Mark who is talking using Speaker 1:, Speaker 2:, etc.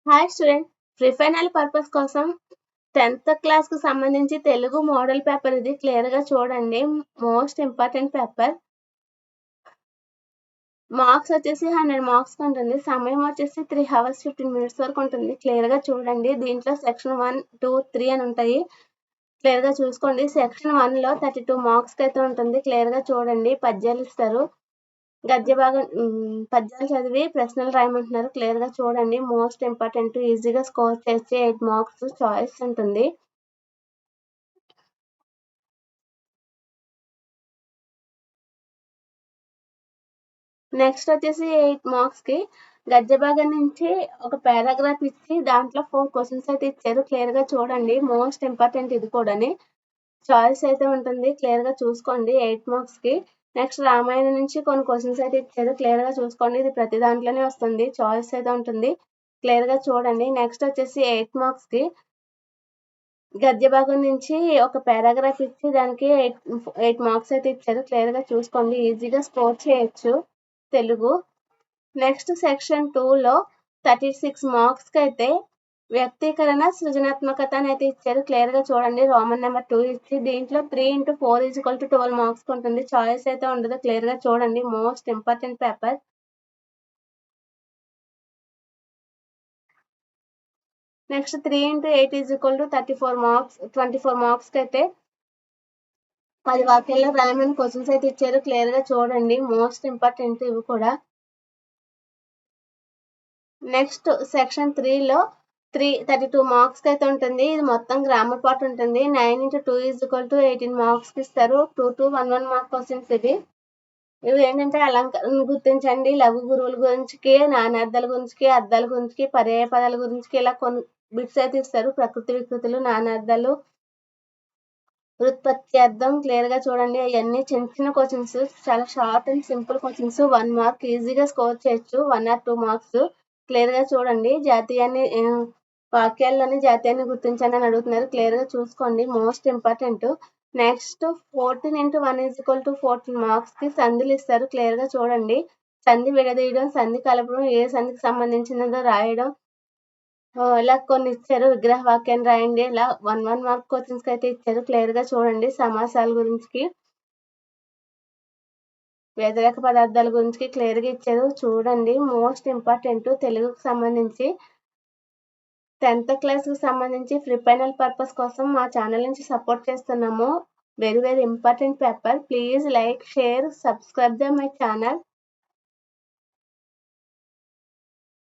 Speaker 1: Hi student, pre final purpose కోసం 10th క్లాస్కి సంబంధించి తెలుగు మోడల్ పేపర్ ఇది క్లియర్గా చూడండి. Most important paper. మార్క్స్ వచ్చేసి 100 మార్క్స్ ఉంటుంది. సమయం వచ్చేసి 3 hours 15 minutes వరకు ఉంటుంది. క్లియర్గా చూడండి. దీంట్లో సెక్షన్ 1, 2, 3 అని ఉంటాయి. క్లియర్గా చూసుకోండి. సెక్షన్ 1లో 32 మార్క్స్కి అయితే ఉంటుంది. క్లియర్గా చూడండి. పద్యాలు ఇస్తారు. గద్య భాగం పద్యాలు చదివి ప్రశ్నలు రాయమంటున్నారు. క్లియర్గా చూడండి. మోస్ట్ ఇంపార్టెంట్, ఈజీగా స్కోర్ చేసి 8 మార్క్స్ చాయిస్ ఉంటుంది. నెక్స్ట్ వచ్చేసి 8 మార్క్స్కి గద్య భాగం నుంచి ఒక పారాగ్రాఫ్ ఇచ్చి దాంట్లో 4 క్వశ్చన్స్ అయితే ఇచ్చారు. క్లియర్గా చూడండి. మోస్ట్ ఇంపార్టెంట్ ఇది కూడాని. చాయిస్ అయితే ఉంటుంది. క్లియర్గా చూసుకోండి. 8 మార్క్స్కి. నెక్స్ట్ రామాయణం నుంచి కొన్ని క్వశ్చన్స్ అయితే ఇచ్చారు. క్లియర్గా చూసుకోండి. ఇది ప్రతి దాంట్లోనే వస్తుంది. చాయిస్ అయితే ఉంటుంది. క్లియర్గా చూడండి. నెక్స్ట్ వచ్చేసి 8 మార్క్స్కి గద్య భాగం నుంచి ఒక పారాగ్రాఫ్ ఇచ్చి దానికి 8 మార్క్స్ అయితే ఇచ్చారు. క్లియర్గా చూసుకోండి. ఈజీగా స్కోర్ చేయొచ్చు తెలుగు. నెక్స్ట్ సెక్షన్ 2లో 36 మార్క్స్కి అయితే వ్యక్తీకరణ, సృజనాత్మకత అనేది ఇచ్చారు. క్లియర్గా చూడండి. రోమన్ నెంబర్ 2 ఇచ్చి దీంట్లో 3 into 4 is equal to 12 marks ఉంటుంది. చాయిస్ అయితే ఉండదు. క్లియర్గా చూడండి. Most important paper. Next 3 into 8 is equal to 34 marks 24 మార్క్స్కి అయితే 10 వాక్యాల్లో రాయమని క్వశ్చన్స్ అయితే ఇచ్చారు. క్లియర్గా చూడండి. మోస్ట్ ఇంపార్టెంట్ ఇవి కూడా. నెక్స్ట్ సెక్షన్ 3లో 32 మార్క్స్కి అయితే ఉంటుంది. ఇది మొత్తం గ్రామర్ పార్ట్ ఉంటుంది. 9 into 2 is equal to 18 మార్క్స్కి ఇస్తారు. 2 to 1 మార్క్ క్వశ్చన్స్ ఇవి ఏంటంటే అలంకరణ గుర్తించండి, లఘు గురువుల గురించి, నానార్థాల గురించి, అర్థాల గురించి, పర్యాయ పదాల గురించి, ఇలా కొన్ని బిట్స్ అయితే ఇస్తారు. ప్రకృతి వికృతులు, నానార్థాలు, ఉత్పత్తి అర్థం. క్లియర్గా చూడండి. అవన్నీ చిన్న చిన్న క్వశ్చన్స్, చాలా short and simple questions. 1 mark ఈజీగా స్కోర్ చేయొచ్చు. 1 or 2 మార్క్స్. క్లియర్గా చూడండి. జాతీయాన్ని వాక్యాల్లోని జాతీయాన్ని గుర్తించండి అని అడుగుతున్నారు. క్లియర్గా చూసుకోండి. Most important. Next 14 into 1 is equal to 14 మార్క్స్కి సంధులు ఇస్తారు. క్లియర్గా చూడండి. సంధి విడదీయడం, సంధి కలపడం, ఏ సంధికి సంబంధించినదో రాయడం, ఇలా కొన్ని ఇచ్చారు. విగ్రహ వాక్యాన్ని రాయండి. ఇలా 1 మార్క్ క్వశ్చన్స్కి అయితే ఇచ్చారు. క్లియర్గా చూడండి. సమాసాల గురించి, వ్యతిరేక పదార్థాల గురించి క్లియర్గా ఇచ్చారు. చూడండి. మోస్ట్ ఇంపార్టెంట్ తెలుగుకు సంబంధించి 10th క్లాస్కి సంబంధించి ప్రీ ఫైనల్ పర్పస్ కోసం మా ఛానల్ నుంచి సపోర్ట్ చేస్తున్నాము. Very important paper. Please like, share, subscribe my channel.